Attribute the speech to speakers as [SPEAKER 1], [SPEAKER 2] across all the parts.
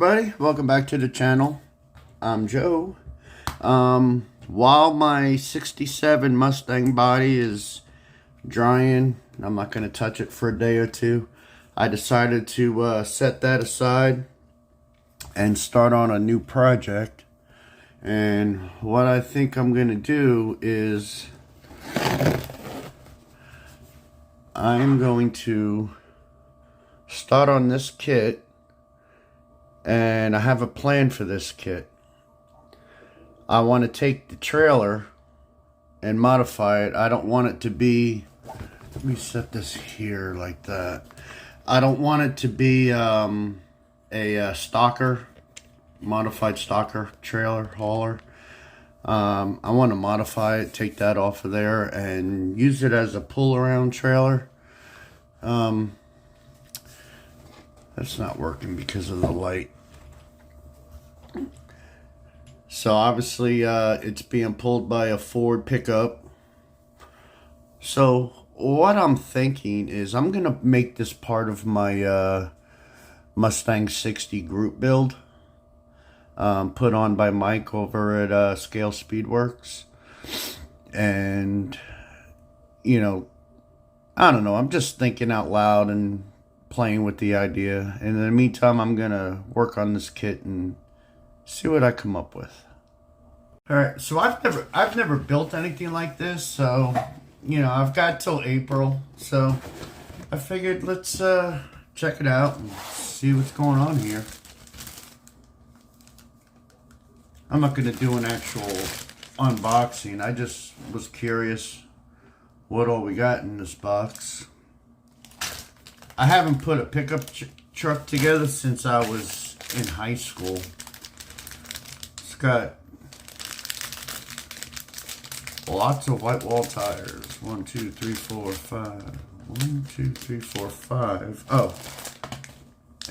[SPEAKER 1] everybody, welcome back to the channel. I'm Joe. While my 67 Mustang body is drying, I'm not going to touch it for a day or two. I decided to set that aside and start on a new project. And what I think I'm going to do is I'm going to start on this kit. And I have a plan for this kit. I want to take the trailer and modify it. I don't want it to be, let me set this here like that. I don't want it to be a stalker, modified stalker trailer hauler. I want to modify it, take that off of there and use it as a pull around trailer. That's not working because of the light. So obviously it's being pulled by a Ford pickup. So what I'm thinking is I'm going to make this part of my Mustang 60 group build. Put on by Mike over at Scale Speedworks. And, you know, I don't know. I'm just thinking out loud and playing with the idea. And in the meantime, I'm going to work on this kit and see what I come up with. All right, so I've never built anything like this, so you know I've got till April, so I figured let's check it out and see what's going on here. I'm not gonna do an actual unboxing. I just was curious what all we got in this box. I haven't put a pickup truck together since I was in high school. It's got lots of white wall tires. 1, 2, 3, 4, 5. 1, 2, 3, 4, 5. Oh.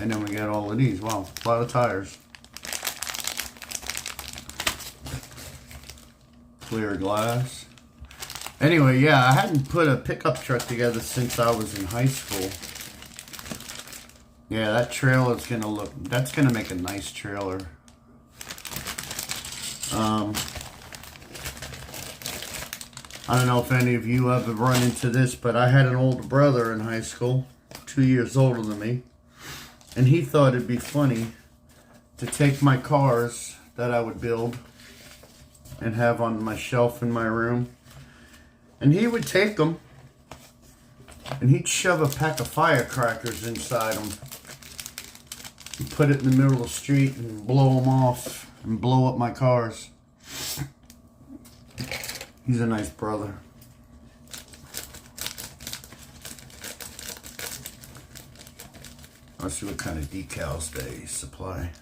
[SPEAKER 1] And then we got all of these. Wow, a lot of tires. Clear glass. Anyway, yeah, I hadn't put a pickup truck together since I was in high school. Yeah, that trailer is gonna look, that's gonna make a nice trailer. I don't know if any of you ever run into this, but I had an older brother in high school, 2 years older than me, and he thought it'd be funny to take my cars that I would build and have on my shelf in my room, and he would take them and he'd shove a pack of firecrackers inside them and put it in the middle of the street and blow them off and blow up my cars. He's a nice brother. Let's see what kind of decals they supply.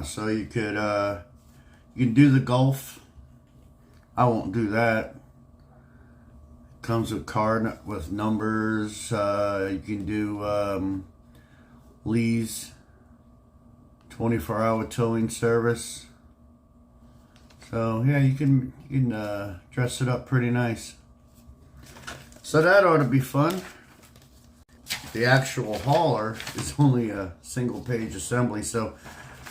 [SPEAKER 1] So you can do the Gulf. I won't do that. Comes with card with numbers. You can do Lee's 24-hour towing service. So yeah, you can dress it up pretty nice. So that ought to be fun. The actual hauler is only a single page assembly, so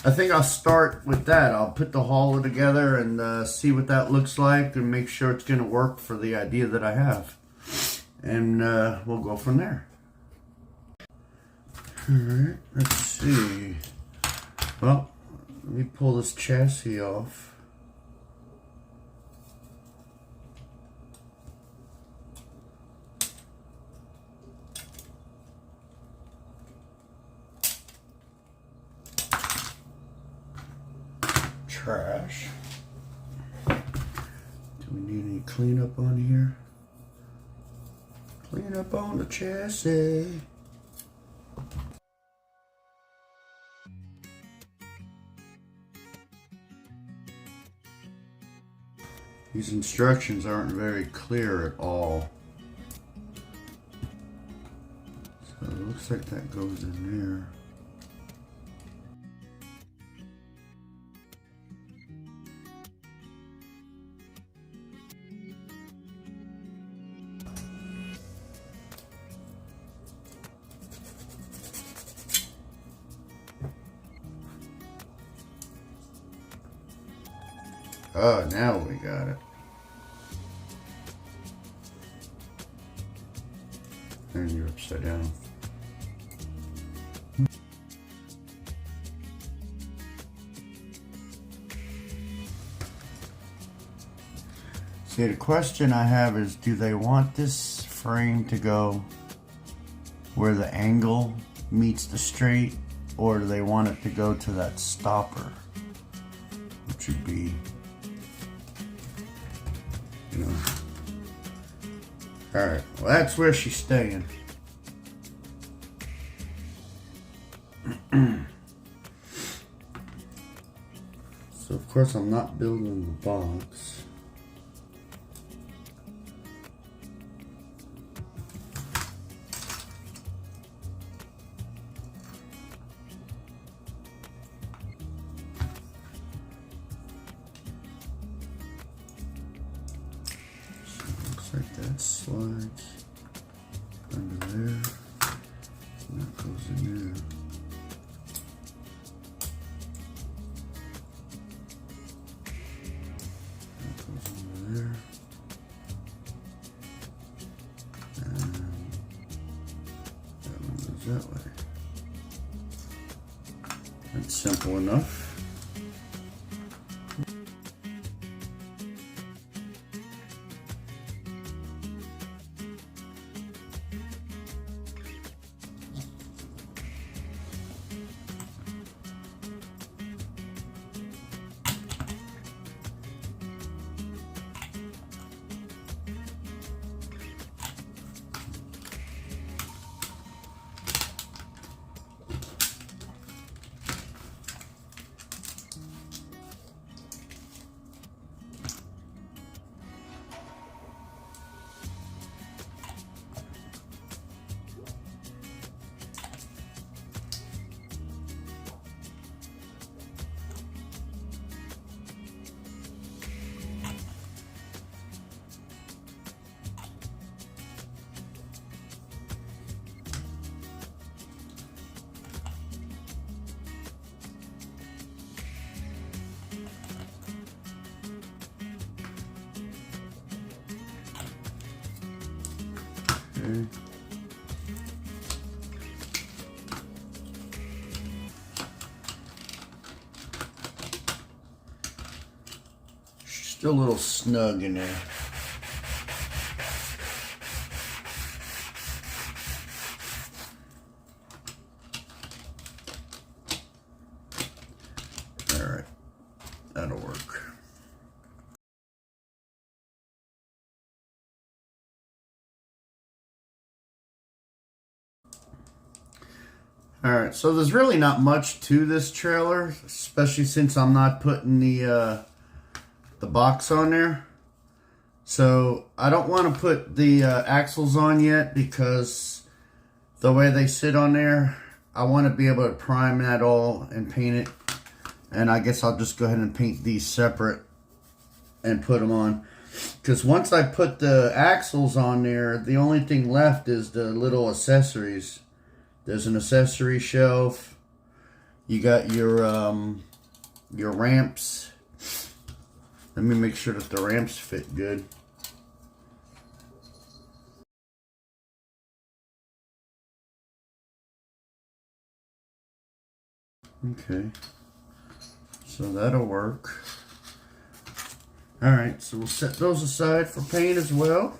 [SPEAKER 1] I think I'll start with that. I'll put the hauler together and see what that looks like and make sure it's going to work for the idea that I have. And we'll go from there. Alright, let's see. Well, let me pull this chassis off. Trash. Do we need any cleanup on here? Clean up on the chassis. These instructions aren't very clear at all. So it looks like that goes in there. Oh, now we got it. And you're upside down. See, the question I have is, do they want this frame to go where the angle meets the straight, or do they want it to go to that stopper, which would be, you know. All right, well, that's where she's staying. So of course I'm not building the box. Like that slides under there, and that goes in there. That goes under there. And that one goes that way. That's simple enough. Okay. Still a little snug in there. All right, that'll work. All right, so there's really not much to this trailer, especially since I'm not putting the box on there. So I don't want to put the axles on yet because the way they sit on there, I want to be able to prime that all and paint it. And I guess I'll just go ahead and paint these separate and put them on. Because once I put the axles on there, the only thing left is the little accessories. There's an accessory shelf. You got your ramps. Let me make sure that the ramps fit good. Okay. So that'll work. Alright, so we'll set those aside for paint as well.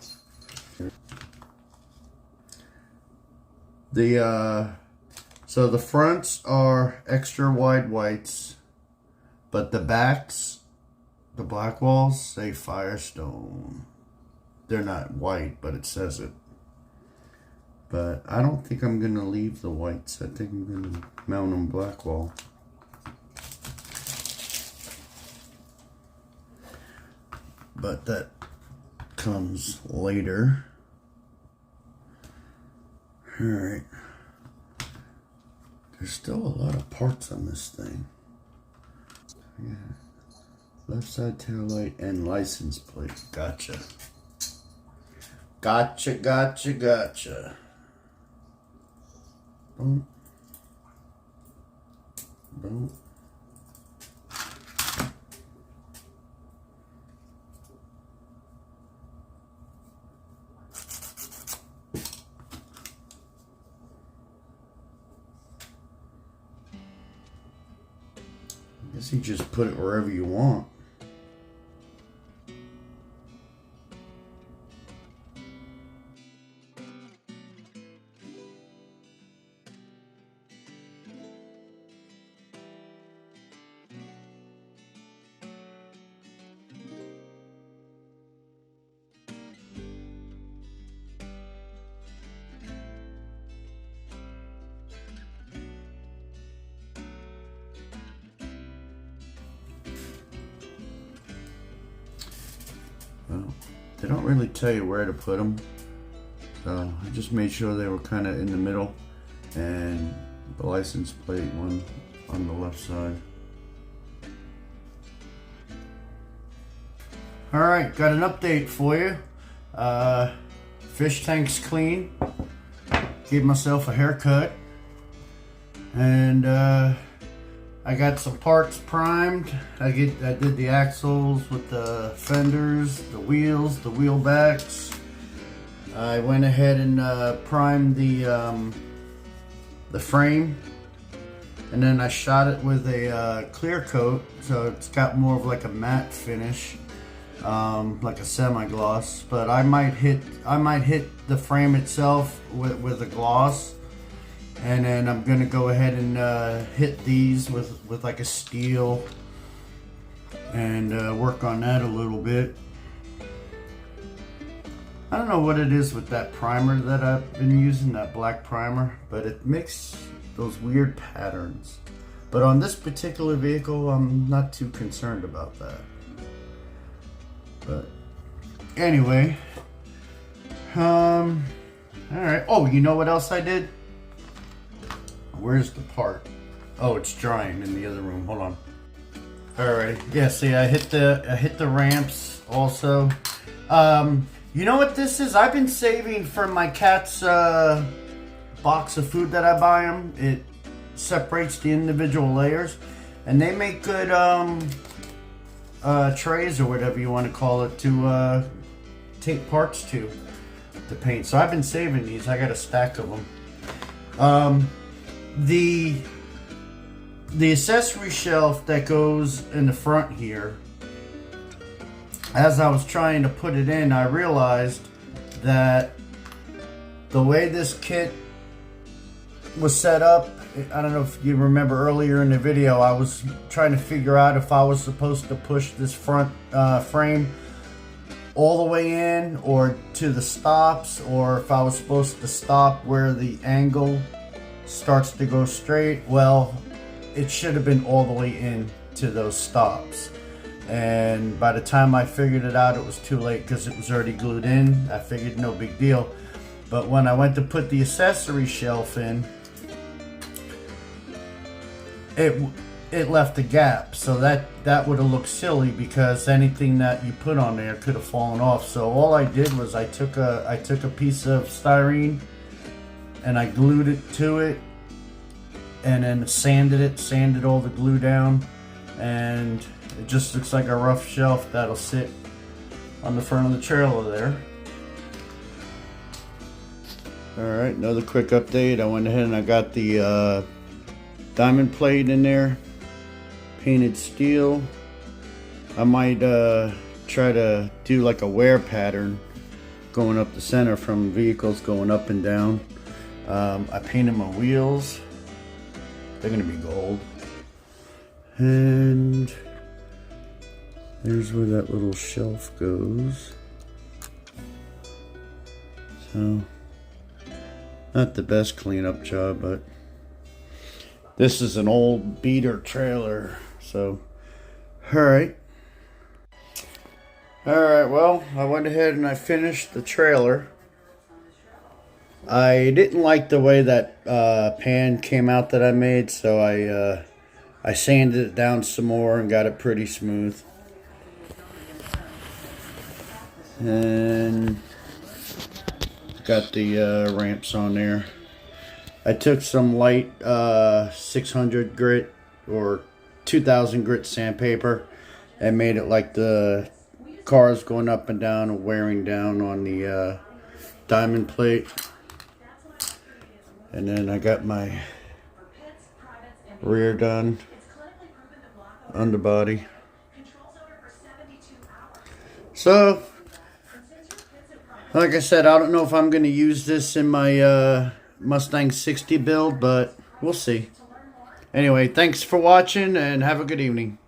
[SPEAKER 1] So the fronts are extra wide whites, but the backs, the black walls, say Firestone. They're not white, but it says it. But I don't think I'm gonna leave the whites. I think I'm gonna mount them black wall. But that comes later. Alright. There's still a lot of parts on this thing. Yeah. Left side tail light and license plate. Gotcha. Gotcha, gotcha, gotcha. Boom. Boom. guess you just put it wherever you want. Well, they don't really tell you where to put them, so I just made sure they were kind of in the middle, and the license plate one on the left side. Alright, got an update for you. Fish tank's clean. Gave myself a haircut, and I got some parts primed. I did the axles with the fenders, the wheels, the wheel backs. I went ahead and primed the frame, and then I shot it with a clear coat, so it's got more of like a matte finish, like a semi-gloss. But I might hit the frame itself with a gloss. And then I'm gonna go ahead and hit these with like a steel and work on that a little bit. I don't know what it is with that primer that I've been using, that black primer, but it makes those weird patterns. But on this particular vehicle, I'm not too concerned about that. But anyway, all right. Oh, you know what else I did? Where's the part? Oh, it's drying in the other room. Hold on. Alright. Yeah, see, I hit the ramps also. You know what this is? I've been saving for my cat's box of food that I buy them. It separates the individual layers, and they make good trays or whatever you want to call it to take parts to paint. So I've been saving these. I got a stack of them. The accessory shelf that goes in the front here, as I was trying to put it in, I realized that the way this kit was set up, I don't know if you remember earlier in the video, I was trying to figure out if I was supposed to push this front frame all the way in or to the stops, or if I was supposed to stop where the angle starts to go straight. Well, it should have been all the way in to those stops, and by the time I figured it out, it was too late because it was already glued in. I figured no big deal, but when I went to put the accessory shelf in, it left a gap, so that would have looked silly because anything that you put on there could have fallen off. So all I did was I took a piece of styrene and I glued it to it, and then sanded all the glue down, and it just looks like a rough shelf that'll sit on the front of the trailer there. Alright, another quick update. I went ahead and I got the diamond plate in there, painted steel. I might try to do like a wear pattern going up the center from vehicles going up and down. I painted my wheels. They're gonna be gold. And there's where that little shelf goes. So, not the best cleanup job, but this is an old beater trailer, so alright. Alright, well, I went ahead and I finished the trailer. I didn't like the way that pan came out that I made, so I sanded it down some more and got it pretty smooth. And got the ramps on there. I took some light 600 grit or 2000 grit sandpaper and made it like the cars going up and down and wearing down on the diamond plate. And then I got my rear done. underbody. So, like I said, I don't know if I'm going to use this in my Mustang 60 build, but we'll see. Anyway, thanks for watching and have a good evening.